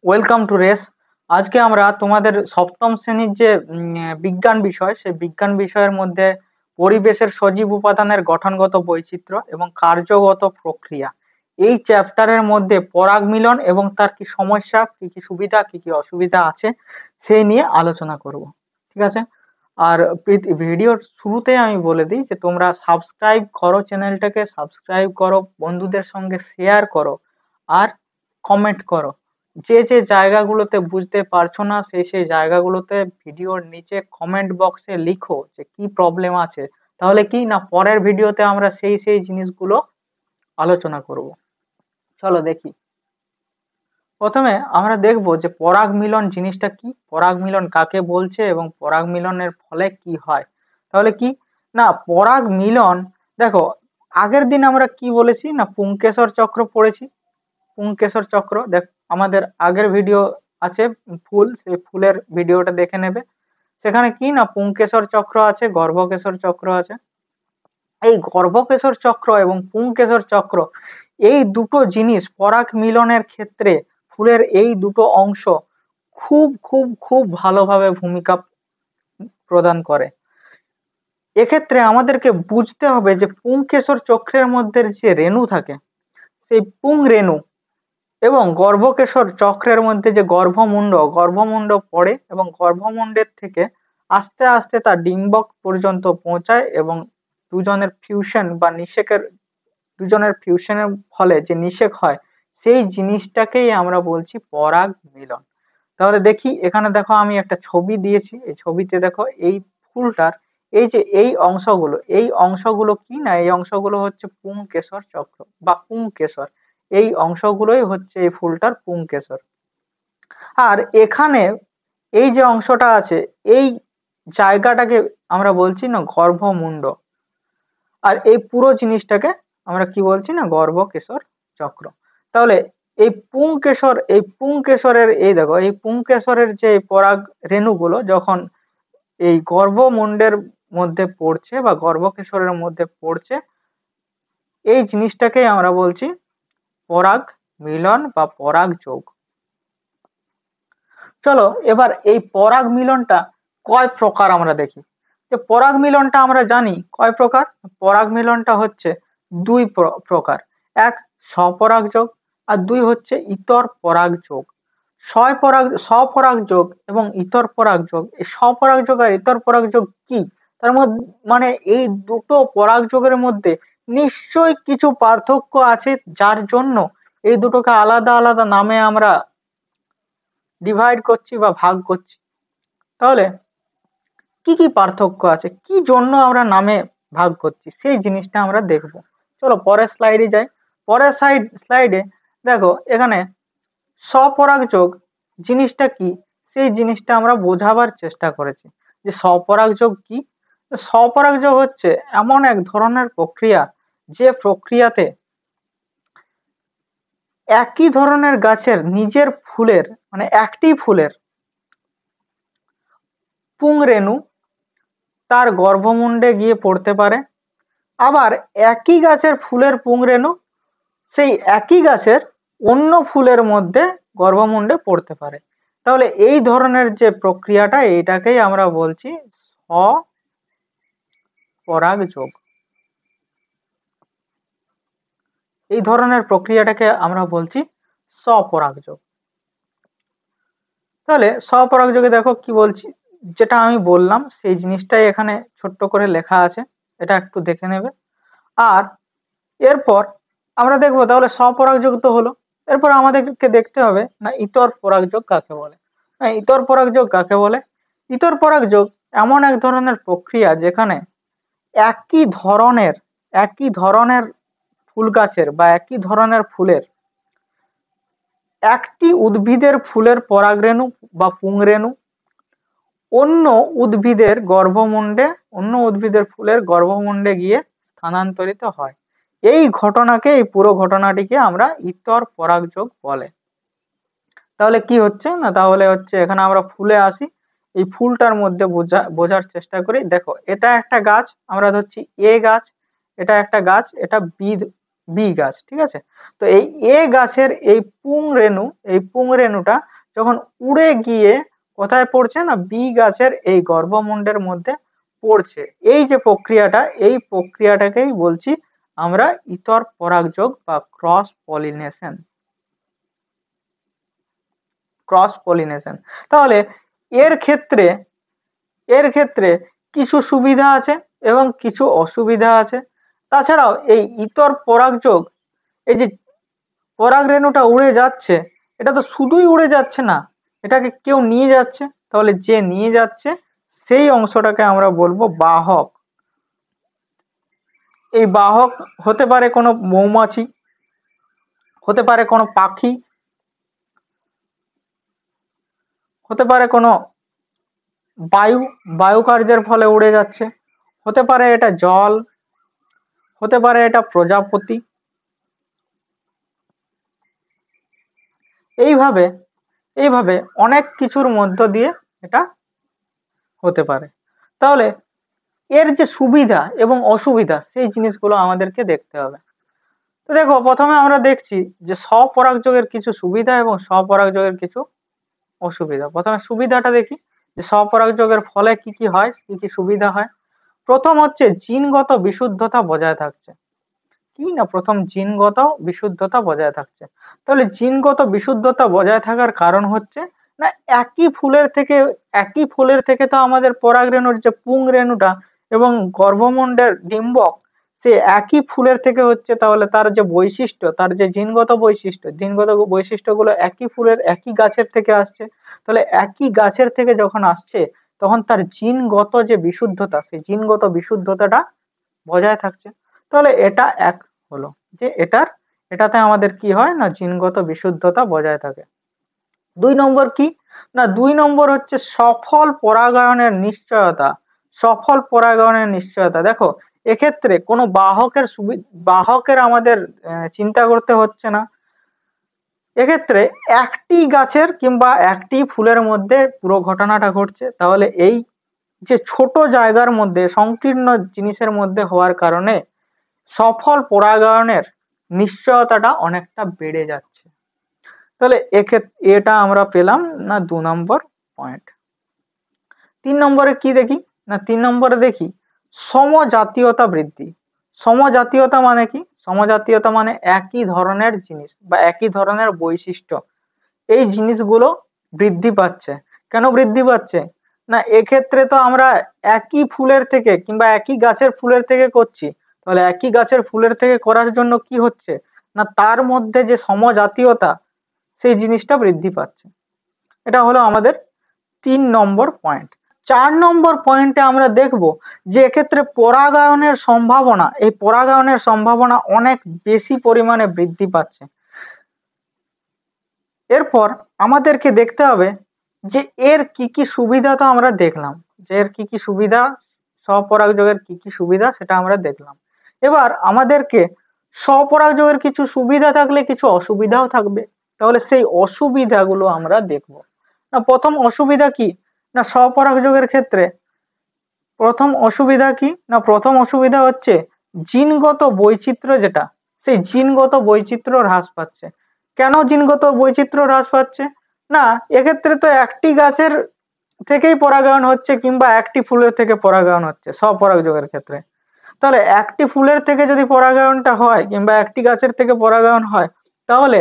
Welcome to race. আজকে আমরা তোমাদের সপ্তম শ্রেণীর যে বিজ্ঞান বিষয়, সেই বিজ্ঞান বিষয়ের মধ্যে পরিবেশের সজীব উপাদানের গঠনগত বৈচিত্র্য এবং কার্যগত প্রক্রিয়া, এই চ্যাপ্টারের মধ্যে পরাগ মিলন এবং তার কি সমস্যা, কি কি সুবিধা, কি কি অসুবিধা আছে সেই নিয়ে আলোচনা করব। ঠিক আছে? আর ভিডিওর শুরুতেই আমি বলে দিই যে তোমরা সাবস্ক্রাইব করো, চ্যানেলটাকে সাবস্ক্রাইব করো, বন্ধুদের সঙ্গে শেয়ার করো, আর কমেন্ট করো। যে যে জায়গাগুলোতে বুঝতে পারছো না সেই সেই জায়গাগুলোতে ভিডিওর নিচে কমেন্ট বক্সে লিখো যে কি প্রবলেম আছে, তাহলে কি না পরের ভিডিওতে আমরা সেই সেই জিনিসগুলো আলোচনা করব। চলো দেখি। প্রথমে আমরা দেখব যে পরাগ মিলন জিনিসটা কি, পরাগ মিলন কাকে বলছে এবং পরাগ মিলনের ফলে কি হয়। তাহলে কি না পরাগ মিলন, দেখো আগের দিন আমরা কি বলেছি না পুংকেশর চক্র পড়েছি। পুংকেশর চক্র দেখ, আমাদের আগের ভিডিও আছে ফুল, সেই ফুলের ভিডিওটা দেখে নেবে। সেখানে কি না পুংকেশর চক্র আছে, গর্ভকেশর চক্র আছে। এই গর্ভকেশর চক্র এবং পুংকেশর চক্র, এই দুটো জিনিস পরাগ মিলনের ক্ষেত্রে ফুলের এই দুটো অংশ খুব খুব খুব ভালোভাবে ভূমিকা প্রদান করে। এক্ষেত্রে আমাদেরকে বুঝতে হবে যে পুংকেশর চক্রের মধ্যে যে রেণু থাকে, সেই পুং রেণু এবং গর্ভকেশর চক্রের মধ্যে যে গর্ভমুণ্ড পড়ে এবং গর্ভমুণ্ডের থেকে আস্তে আস্তে তা ডিম্বক পর্যন্ত পৌঁছায় এবং দুজনের ফিউশন বা নিষেকের, দুজনের ফিউশনের ফলে যে নিষেক হয়, সেই জিনিসটাকেই আমরা বলছি পরাগ মিলন। তাহলে দেখি এখানে দেখো আমি একটা ছবি দিয়েছি, এই ছবিতে দেখো এই ফুলটার এই যে এই অংশগুলো কি না, এই অংশগুলো হচ্ছে পুংকেশর চক্র বা পুংকেশর। এই অংশগুলোই হচ্ছে এই ফুলটার পুংকেশর। আর এখানে এই যে অংশটা আছে, এই জায়গাটাকে আমরা বলছি না গর্ভমুণ্ড। আর এই পুরো জিনিসটাকে আমরা কি বলছি না গর্ভকেশর চক্র। তাহলে এই পুংকেশরের এই দেখো এই পুংকেশরের যে পরাগ রেণুগুলো যখন এই গর্ভমুণ্ডের মধ্যে পড়ছে বা গর্ভকেশরের মধ্যে পড়ছে, এই জিনিসটাকেই আমরা বলছি পরাগ মিলন বা পরাগ যোগ। চলো এবার এই পরাগ মিলনটা কয় প্রকার আমরা দেখি। যে পরাগ মিলনটা আমরা জানি কয় প্রকার। পরাগ মিলনটা হচ্ছে দুই প্রকার। এক স্বপরাগ যোগ, আর দুই হচ্ছে ইতর পরাগ যোগ। স্বপরাগ যোগ এবং ইতর পরাগ যোগ, এই স্বপরাগ যোগ আর ইতর পরাগ যোগ কি, তার মধ্যে মানে এই দুটো পরাগ যোগের মধ্যে নিশ্চয়ই কিছু পার্থক্য আছে, যার জন্য এই দুটোকে আলাদা আলাদা নামে আমরা ডিভাইড করছি বা ভাগ করছি। তাহলে কি কি পার্থক্য আছে, কি জন্য আমরা নামে ভাগ করছি, সেই জিনিসটা আমরা দেখব। চলো পরের স্লাইডে যাই। পরের স্লাইডে দেখো এখানে স্বপরাগযোগ জিনিসটা কি, সেই জিনিসটা আমরা বোঝাবার চেষ্টা করেছি যে স্বপরাগযোগ কি। স্বপরাগযোগ হচ্ছে এমন এক ধরনের প্রক্রিয়া, যে প্রক্রিয়াতে একই ধরনের গাছের নিজের ফুলের মানে একটি ফুলের পুংরেণু তার গর্ভমুণ্ডে গিয়ে পড়তে পারে, আবার একই গাছের ফুলের পুংরেণু সেই একই গাছের অন্য ফুলের মধ্যে গর্ভমুণ্ডে পড়তে পারে। তাহলে এই ধরনের যে প্রক্রিয়াটা, এইটাকেই আমরা বলছি স্বপরাগযোগ। এই ধরনের প্রক্রিয়াটাকে আমরা বলছি স্বপরাগযোগ। তাহলে স্বপরাগযোগে দেখো কি বলছি, যেটা আমি বললাম সেই জিনিসটাই এখানে ছোট্ট করে লেখা আছে, এটা একটু দেখে নেবে। আর এরপর আমরা দেখবো তাহলে স্বপরাগযোগ তো হলো, এরপর আমাদেরকে দেখতে হবে না ইতর পরাগযোগ কাকে বলে। না ইতর পরাগযোগ কাকে বলে, ইতর পরাগযোগ এমন এক ধরনের প্রক্রিয়া যেখানে একই ধরনের একই ধরনের ফুল গাছের বা একই ধরনের ফুলের একটি উদ্ভিদের ফুলের পরাগরেণু বা পুংরেণু অন্য উদ্ভিদের গর্ভমুণ্ডে, অন্য উদ্ভিদের ফুলের গর্ভমুণ্ডে গিয়ে স্থানান্তরিত হয়। এই ঘটনাকে, এই পুরো ঘটনাটিকে আমরা ইতর পরাগযোগ বলে। তাহলে কি হচ্ছে না, তাহলে হচ্ছে এখানে আমরা ফুলে আসি, এই ফুলটার মধ্যে বোঝার চেষ্টা করি। দেখো এটা একটা গাছ, আমরা ধরছি এ গাছ, এটা একটা গাছ, এটা বি বি গাছ, ঠিক আছে। তো এই এ গাছের এই পুংরেণুটা যখন উড়ে গিয়ে কোথায় পড়ছে না বি গাছের এই গর্ভমুণ্ডের মধ্যে পড়ছে। এই যে প্রক্রিয়াটা, এই প্রক্রিয়াটাকেই বলছি আমরা ইতর পরাগযোগ বা ক্রস পলিনেশন। তাহলে এর ক্ষেত্রে এর ক্ষেত্রে কিছু সুবিধা আছে এবং কিছু অসুবিধা আছে। তাছাড়াও এই ইতর পরাগযোগ, এই যে পরাগ রেণুটা উড়ে যাচ্ছে, এটা তো শুধুই উড়ে যাচ্ছে না, এটাকে কেউ নিয়ে যাচ্ছে। তাহলে যে নিয়ে যাচ্ছে সেই অংশটাকে আমরা বলবো বাহক। এই বাহক হতে পারে কোনো মৌমাছি, হতে পারে কোনো পাখি, হতে পারে কোনো বায়ু কার্যের ফলে উড়ে যাচ্ছে, হতে পারে এটা জল, হতে পারে এটা প্রজাপতি। এইভাবে এইভাবে অনেক কিছুর মধ্য দিয়ে এটা হতে পারে। তাহলে এর যে সুবিধা এবং অসুবিধা সেই জিনিসগুলো আমাদেরকে দেখতে হবে। তো দেখো, প্রথমে আমরা দেখছি যে স্বপরাগযোগের কিছু সুবিধা এবং স্বপরাগযোগের কিছু অসুবিধা। প্রথমে সুবিধাটা দেখি যে স্বপরাগযোগের ফলে কি কি হয়, কি কি সুবিধা হয়। প্রথম হচ্ছে জিনগত বিশুদ্ধতা বজায় থাকছে। কি না, প্রথম জিনগত বিশুদ্ধতা বজায় থাকছে। তাহলে জিনগত বিশুদ্ধতা বজায় থাকার কারণ হচ্ছে না একই ফুলের থেকে তো আমাদের পরাগরেণুর যে পুংরেণুটা এবং গর্ভমুণ্ডের ডিম্বক সে একই ফুলের থেকে হচ্ছে। তাহলে তার যে বৈশিষ্ট্য, তার যে জিনগত বৈশিষ্ট্যগুলো একই ফুলের একই গাছের থেকে আসছে। তাহলে একই গাছের থেকে যখন আসছে তখন তার জিনগত যে বিশুদ্ধতা, সেই জিনগত বিশুদ্ধতাটা বজায় থাকছে। তাহলে এটা এক হলো যে এটাতে আমাদের কি হয় না জিনগত বিশুদ্ধতা বজায় থাকে। 2 নম্বর কি না, 2 নম্বর হচ্ছে সফল পরাগায়নের নিশ্চয়তা। দেখো, এক্ষেত্রে কোনো বাহকের আমাদের চিন্তা করতে হচ্ছে না। এক্ষেত্রে একটি গাছের কিংবা একটি ফুলের মধ্যে পুরো ঘটনাটা ঘটছে। তাহলে এই যে ছোট জায়গার মধ্যে সংকীর্ণ জিনিসের মধ্যে হওয়ার কারণে সফল পরাগায়নের নিশ্চয়তাটা অনেকটা বেড়ে যাচ্ছে। তাহলে এটা আমরা পেলাম না 2 নম্বর পয়েন্ট। 3 নম্বরে কি দেখি না, 3 নম্বরে দেখি সমজাতীয়তা বৃদ্ধি। সমজাতীয়তা মানে কি? সমজাতীয়তা মানে একই ধরনের জিনিস বা একই ধরনের বৈশিষ্ট্য, এই জিনিসগুলো বৃদ্ধি পাচ্ছে। কেন বৃদ্ধি পাচ্ছে না, এক্ষেত্রে তো আমরা একই ফুলের থেকে কিংবা একই গাছের ফুলের থেকে করছি। তাহলে একই গাছের ফুলের থেকে করার জন্য কি হচ্ছে না, তার মধ্যে যে সমজাতীয়তা সেই জিনিসটা বৃদ্ধি পাচ্ছে। এটা হলো আমাদের 3 নম্বর পয়েন্ট। 4 নম্বর পয়েন্টে আমরা দেখব যে এক্ষেত্রে এই পরাগায়নের সম্ভাবনা অনেক বেশি পরিমাণে বৃদ্ধি পাচ্ছে। এরপর আমাদেরকে দেখতে হবে যে এর কি কি সুবিধা। তো আমরা দেখলাম যে এর কি কি সুবিধা, স্বপরাগযোগের কি কি সুবিধা সেটা আমরা দেখলাম। এবার আমাদেরকে স্বপরাগযোগের কিছু সুবিধা থাকলে কিছু অসুবিধাও থাকবে। তাহলে সেই অসুবিধাগুলো আমরা দেখব। না, প্রথম অসুবিধা কি না, স্বপরাগযোগের ক্ষেত্রে প্রথম অসুবিধা হচ্ছে জিনগত বৈচিত্র্য, যেটা সেই জিনগত বৈচিত্র্য হ্রাস পাচ্ছে। কেন জিনগত বৈচিত্র্য হ্রাস পাচ্ছে না, এক্ষেত্রে তো একটি গাছের থেকেই পরাগায়ন হচ্ছে কিংবা একটি ফুলের থেকে পরাগায়ন হচ্ছে স্বপরাগযোগের ক্ষেত্রে। তাহলে একটি ফুলের থেকে যদি পরাগায়নটা হয় কিংবা একটি গাছের থেকে পরাগায়ন হয়, তাহলে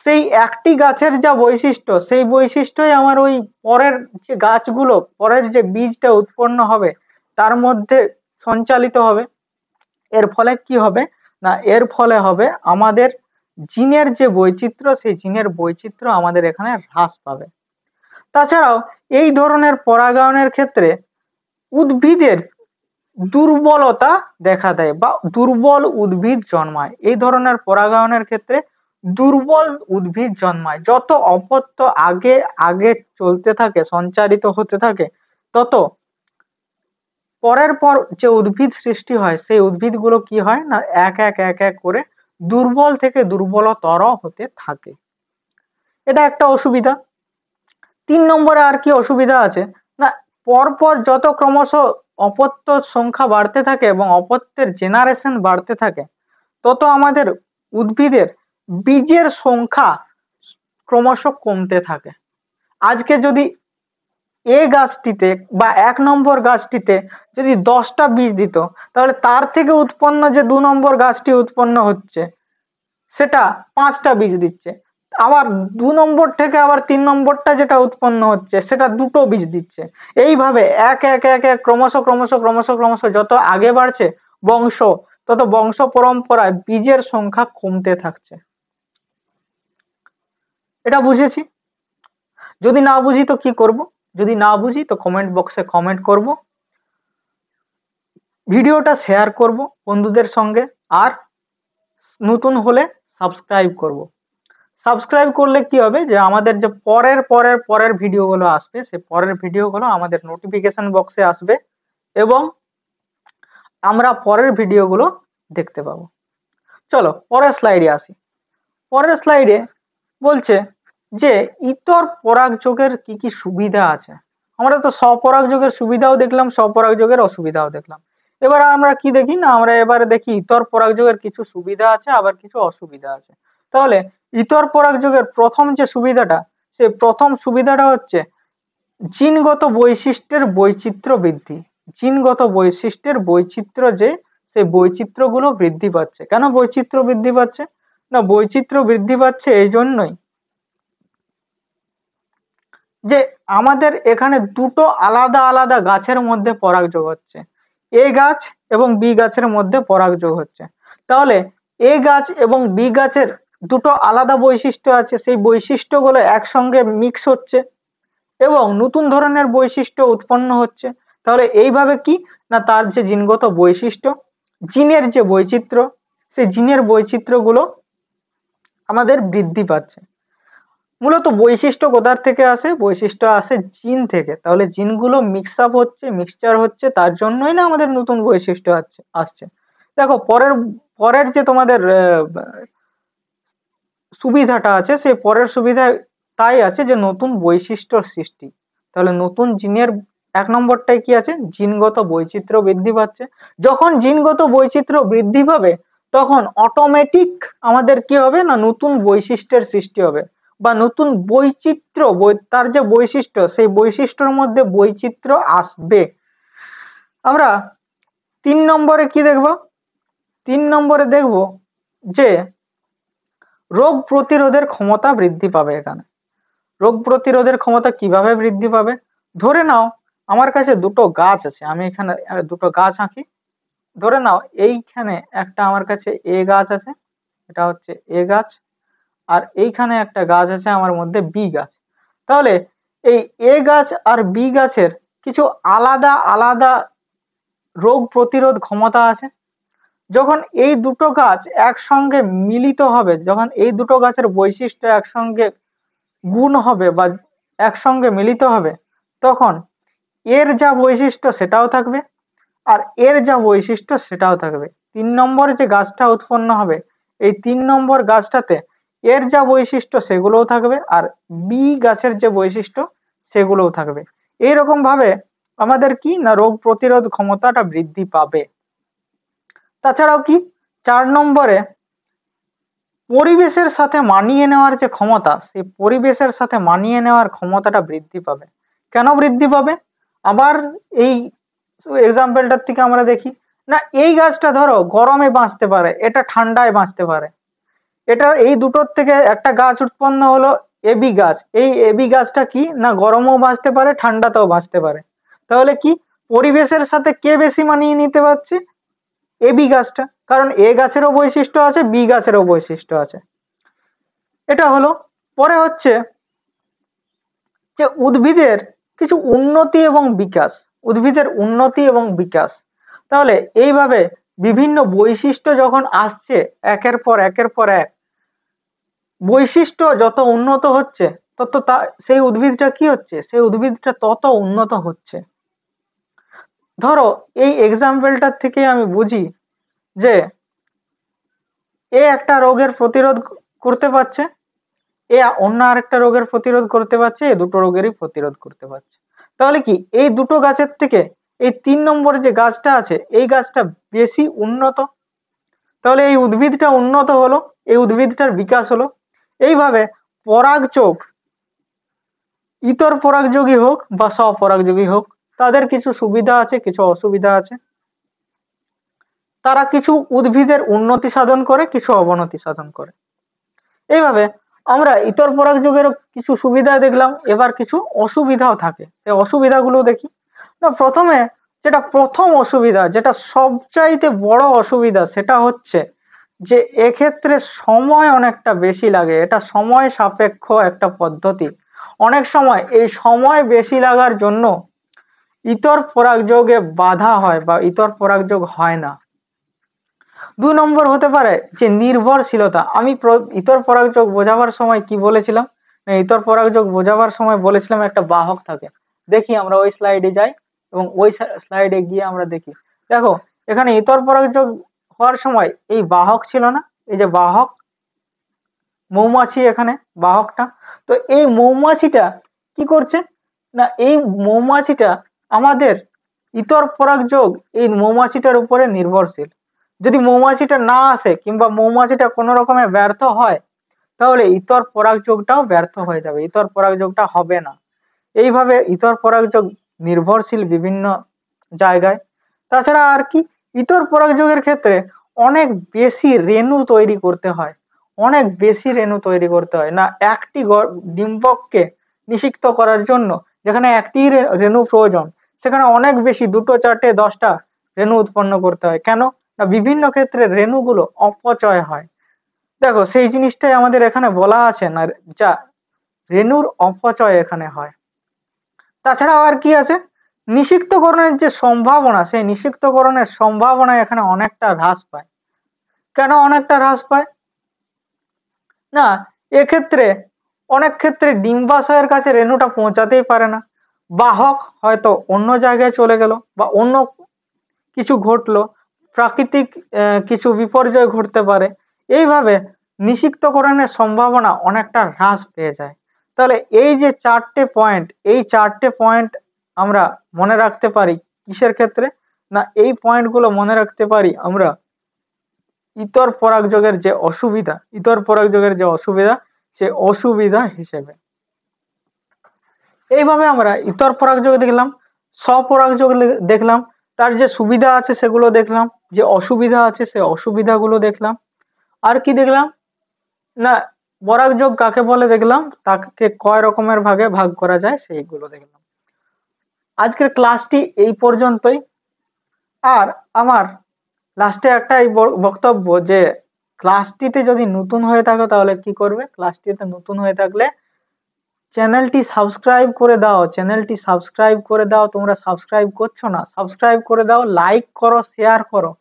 সেই একটি গাছের যা বৈশিষ্ট্য সেই বৈশিষ্ট্যই আমার ওই পরের যে বীজটা উৎপন্ন হবে তার মধ্যে সঞ্চালিত হবে। এর ফলে কি হবে না, এর ফলে হবে আমাদের জিনের যে বৈচিত্র্য সেই জিনের বৈচিত্র্য আমাদের এখানে হ্রাস পাবে। তাছাড়াও এই ধরনের পরাগায়নের ক্ষেত্রে উদ্ভিদের দুর্বলতা দেখা দেয় বা দুর্বল উদ্ভিদ জন্মায়। এই ধরনের পরাগায়নের ক্ষেত্রে দুর্বল উদ্ভিদ জন্মায়। যত অপত্য আগে আগে চলতে থাকে, সঞ্চারিত হতে থাকে, তত পরের পর যে উদ্ভিদ সৃষ্টি হয় সেই উদ্ভিদগুলো কি হয় না এক এক এক এক করে দুর্বল থেকে দুর্বলতর হতে থাকে। এটা একটা অসুবিধা। 3 নম্বরে আর কি অসুবিধা আছে না, পরপর যত ক্রমশ অপত্যর সংখ্যা বাড়তে থাকে এবং অপত্যের জেনারেশন বাড়তে থাকে, তত আমাদের উদ্ভিদের বীজের সংখ্যা ক্রমশ কমতে থাকে। আজকে যদি এ গাছটিতে বা 1 নম্বর গাছটিতে যদি 10টা বীজ দিত, তাহলে তার থেকে উৎপন্ন যে 2 নম্বর গাছটি উৎপন্ন হচ্ছে সেটা 5টা বীজ দিচ্ছে। আবার 2 নম্বর থেকে আবার 3 নম্বরটা যেটা উৎপন্ন হচ্ছে সেটা 2টো বীজ দিচ্ছে। এইভাবে এক এক এক এক ক্রমশ ক্রমশ ক্রমশ ক্রমশ যত আগে বাড়ছে বংশ, তত বংশ পরম্পরায় বীজের সংখ্যা কমতে থাকছে। এটা বুঝেছি। যদি না বুঝি তো কি করব? যদি না বুঝি তো কমেন্ট বক্সে কমেন্ট করব, ভিডিওটা শেয়ার করব বন্ধুদের সঙ্গে, আর নতুন হলে সাবস্ক্রাইব করব। সাবস্ক্রাইব করলে কি হবে, যে আমাদের যে পরের পরের পরের ভিডিওগুলো আসবে সে পরের ভিডিওগুলো আমাদের নোটিফিকেশন বক্সে আসবে এবং আমরা পরের ভিডিওগুলো দেখতে পাবো। চলো পরের স্লাইডে আসি। পরের স্লাইডে বলছে যে ইতর পরাগযোগের কি কি সুবিধা আছে। আমরা তো স্বপরাগযোগের সুবিধাও দেখলাম, স্বপরাগযোগের অসুবিধাও দেখলাম। এবার আমরা কি দেখি না, আমরা এবারে দেখি ইতর পরাগযোগের কিছু সুবিধা আছে আবার কিছু অসুবিধা আছে। তাহলে ইতর পরাগযোগের প্রথম যে সুবিধাটা, সে প্রথম সুবিধাটা হচ্ছে জিনগত বৈশিষ্ট্যের বৈচিত্র্য বৃদ্ধি। জিনগত বৈশিষ্ট্যের বৈচিত্র্য, যে সেই বৈচিত্র্যগুলো বৃদ্ধি পাচ্ছে। কেন বৈচিত্র্য বৃদ্ধি পাচ্ছে? না, বৈচিত্র্য বৃদ্ধি পাচ্ছে এই জন্যই যে আমাদের এখানে দুটো আলাদা আলাদা গাছের মধ্যে পরাগযোগ হচ্ছে। এ গাছ এবং বি গাছের মধ্যে পরাগযোগ হচ্ছে। তাহলে এ গাছ এবং বি গাছের দুটো আলাদা বৈশিষ্ট্য আছে, সেই বৈশিষ্ট্যগুলো একসঙ্গে মিক্স হচ্ছে এবং নতুন ধরনের বৈশিষ্ট্য উৎপন্ন হচ্ছে। তাহলে এইভাবে কি না, তার যে জিনগত বৈশিষ্ট্য, জিনের যে বৈচিত্র্য, সেই জিনের বৈচিত্র্যগুলো আমাদের বৃদ্ধি পাচ্ছে। মূলত বৈশিষ্ট্য কোথার থেকে আসে? বৈশিষ্ট্য আসে জিন থেকে। তাহলে জিনগুলো মিক্স আপ হচ্ছে, মিক্সচার হচ্ছে, তার জন্যই না আমাদের নতুন বৈশিষ্ট্য আসছে। দেখো পরের পরের যে তোমাদের সুবিধাটা আছে, সেই পরের সুবিধা তাই আছে যে নতুন বৈশিষ্ট্য সৃষ্টি। তাহলে নতুন জিনের 1 নম্বরটাই কি আছে? জিনগত বৈচিত্র্য বৃদ্ধি পাচ্ছে। যখন জিনগত বৈচিত্র্য বৃদ্ধি পাবে তখন অটোমেটিক আমাদের কি হবে না, নতুন বৈশিষ্ট্যের সৃষ্টি হবে বা নতুন বৈচিত্র্য, তার যে বৈশিষ্ট্য সেই বৈশিষ্ট্যের মধ্যে বৈচিত্র্য আসবে। আমরা 3 নম্বরে কি দেখব? 3 নম্বরে দেখব যে রোগ প্রতিরোধের ক্ষমতা বৃদ্ধি পাবে। এখানে রোগ প্রতিরোধের ক্ষমতা কিভাবে বৃদ্ধি পাবে? ধরে নাও আমার কাছে দুটো গাছ আছে, আমি এখানে দুটো গাছ আঁকি। ধরে নাও এইখানে একটা আমার কাছে এ গাছ আছে, এটা হচ্ছে এ গাছ, আর এইখানে একটা গাছ আছে আমার মধ্যে বি গাছ। তাহলে এই এ গাছ আর বি গাছের কিছু আলাদা আলাদা রোগ প্রতিরোধ ক্ষমতা আছে। যখন এই দুটো গাছ একসঙ্গে মিলিত হবে, যখন এই দুটো গাছের বৈশিষ্ট্য একসঙ্গে গুণ হবে বা একসঙ্গে মিলিত হবে, তখন এর যা বৈশিষ্ট্য সেটাও থাকবে আর এর যা বৈশিষ্ট্য সেটাও থাকবে। 3 নম্বরে যে গাছটা উৎপন্ন হবে, এই 3 নম্বর গাছটাতে এর যা বৈশিষ্ট্য সেগুলোও থাকবে আর বি গাছের যে বৈশিষ্ট্য সেগুলোও থাকবে। এইরকম ভাবে আমাদের কি না, রোগ প্রতিরোধ ক্ষমতাটা বৃদ্ধি পাবে। তাছাড়াও কি, 4 নম্বরে পরিবেশের সাথে মানিয়ে নেওয়ার যে ক্ষমতা, সেই পরিবেশের সাথে মানিয়ে নেওয়ার ক্ষমতাটা বৃদ্ধি পাবে। কেন বৃদ্ধি পাবে? আবার এই এক্সাম্পলটার থেকে আমরা দেখি না, এই গাছটা ধরো গরমে বাঁচতে পারে, এটা ঠান্ডায় বাঁচতে পারে। এটা এই দুটোর থেকে একটা গাছ উৎপন্ন হলো এবি গাছ। এই এবি গাছটা কি না, গরমেও বাঁচতে পারে ঠান্ডাতেও বাঁচতে পারে। তাহলে কি, পরিবেশের সাথে কে বেশি মানিয়ে নিতে পারছে? এবি গাছটা, কারণ এ গাছেরও বৈশিষ্ট্য আছে বি গাছেরও বৈশিষ্ট্য আছে। এটা হলো। পরে হচ্ছে যে উদ্ভিদের কিছু উন্নতি এবং বিকাশ, উদ্ভিদের উন্নতি এবং বিকাশ। তাহলে এইভাবে বিভিন্ন বৈশিষ্ট্য যখন আসছে একের পর একের পর এক, বৈশিষ্ট্য যত উন্নত হচ্ছে তত সেই উদ্ভিদটা কি হচ্ছে, সেই উদ্ভিদটা তত উন্নত হচ্ছে। ধরো এই এক্সাম্পলটার থেকে আমি বুঝি যে এ একটা রোগের প্রতিরোধ করতে পারছে, এ অন্য আরেকটা রোগের প্রতিরোধ করতে পারছে, এ দুটো রোগেরই প্রতিরোধ করতে পারছে। তাহলে কি, এই দুটো গাছের থেকে এই 3 নম্বরে যে গাছটা আছে এই গাছটা বেশি উন্নত। তাহলে এই উদ্ভিদটা উন্নত হলো, এই উদ্ভিদটার বিকাশ হলো। এইভাবে পরাগযোগ ইতর পরাগযোগী হোক বা স্বপরাগযোগী হোক, তাদের কিছু সুবিধা আছে, কিছু অসুবিধা আছে। তারা কিছু উদ্ভিদের উন্নতি সাধন করে, কিছু অবনতি সাধন করে। এইভাবে আমরা ইতর পরাগযোগের কিছু সুবিধা দেখলাম, এবার কিছু অসুবিধাও থাকে, এই অসুবিধাগুলো দেখি। না, প্রথমে যেটা প্রথম অসুবিধা, যেটা সবচাইতে বড় অসুবিধা, সেটা হচ্ছে যে এক্ষেত্রে সময় অনেকটা বেশি লাগে। এটা সময় সাপেক্ষ একটা পদ্ধতি। অনেক সময় এই সময় বেশি লাগার জন্য ইতর পরাগযোগে বাধা হয় বা ইতর পরাগযোগ হয় না। 2 নম্বর হতে পারে যে নির্ভরশীলতা। আমি ইতর পরাগযোগ বোঝাবার সময় কি বলেছিলাম? ইতর পরাগযোগ বোঝাবার সময় বলেছিলাম একটা বাহক থাকে। দেখি আমরা ওই স্লাইডে যাই এবং ওই স্লাইডে গিয়ে আমরা দেখি। দেখো, এখানে ইতর পরাগযোগ হওয়ার সময় এই বাহক ছিল না, এই যে বাহক মৌমাছি, এখানে বাহকটা। তো এই মৌমাছিটা কি করছে না, এই মৌমাছিটা আমাদের ইতর পরাগযোগ এই মৌমাছিটার উপরে নির্ভরশীল। যদি মৌমাছিটা না আসে কিংবা মৌমাছিটা কোনো রকমে ব্যর্থ হয়, তাহলে ইতর পরাগযোগটাও ব্যর্থ হয়ে যাবে, ইতর পরাগযোগটা হবে না। এইভাবে ইতর পরাগযোগ নির্ভরশীল বিভিন্ন জায়গায়। তাছাড়া আর কি, ইতর পরাগযোগের ক্ষেত্রে অনেক বেশি রেণু তৈরি করতে হয়, অনেক বেশি রেণু তৈরি করতে হয়। না, একটি ডিম্বককে নিষিক্ত করার জন্য যেখানে একটি রেণু প্রয়োজন, সেখানে অনেক বেশি 2, 4, 10টা রেণু উৎপন্ন করতে হয়। কেন না, বিভিন্ন ক্ষেত্রে রেণুগুলো অপচয় হয়। দেখো, সেই জিনিসটাই আমাদের এখানে বলা আছে না, যা রেণুর অপচয় এখানে হয়। তাছাড়াও আর কি আছে, নিষিক্তকরণের যে সম্ভাবনা, সেই নিষিক্তকরণের সম্ভাবনা এখানে অনেকটা হ্রাস পায়। কেন অনেকটা হ্রাস পায় না, এক্ষেত্রে অনেক ক্ষেত্রে ডিম্বাশয়ের কাছে রেণুটা পৌঁছাতেই পারে না। বাহক হয়তো অন্য জায়গায় চলে গেল বা অন্য কিছু ঘটলো, প্রাকৃতিক কিছু বিপর্যয় ঘটতে পারে। এইভাবে নিষিক্তকরণের সম্ভাবনা অনেকটা হ্রাস পেয়ে যায়। তাহলে এই যে 4টে পয়েন্ট, এই 4টে পয়েন্ট আমরা মনে রাখতে পারি কিসের ক্ষেত্রে না, এই পয়েন্টগুলো মনে রাখতে পারি আমরা ইতর পরাগযোগের যে অসুবিধা, ইতর পরাগযোগের যে অসুবিধা, সে অসুবিধা হিসেবে। এইভাবে আমরা ইতর পরাগযোগ দেখলাম, স্বপরাগযোগ দেখলাম, তার যে সুবিধা আছে সেগুলো দেখলাম, যে অসুবিধা আছে সে অসুবিধাগুলো দেখলাম। আর কি দেখলাম না, পরাগযোগ কাকে বলে দেখলাম, তাকে কয় রকমের ভাগে ভাগ করা যায় সেইগুলো দেখলাম। আজকের ক্লাসটি এই পর্যন্তই। আর আমার লাস্টে একটাই বক্তব্য যে ক্লাসটিতে যদি নতুন হয়ে থাকো তাহলে কি করবে, ক্লাসটিতে নতুন হয়ে থাকলে চ্যানেলটি সাবস্ক্রাইব করে দাও, চ্যানেলটি সাবস্ক্রাইব করে দাও। তোমরা সাবস্ক্রাইব করছো না, সাবস্ক্রাইব করে দাও, লাইক করো, শেয়ার করো।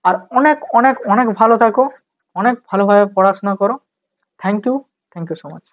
আর অনেক অনেক অনেক ভালো থাকো, অনেক ভালোভাবে পড়াশোনা করো। Thank you so much.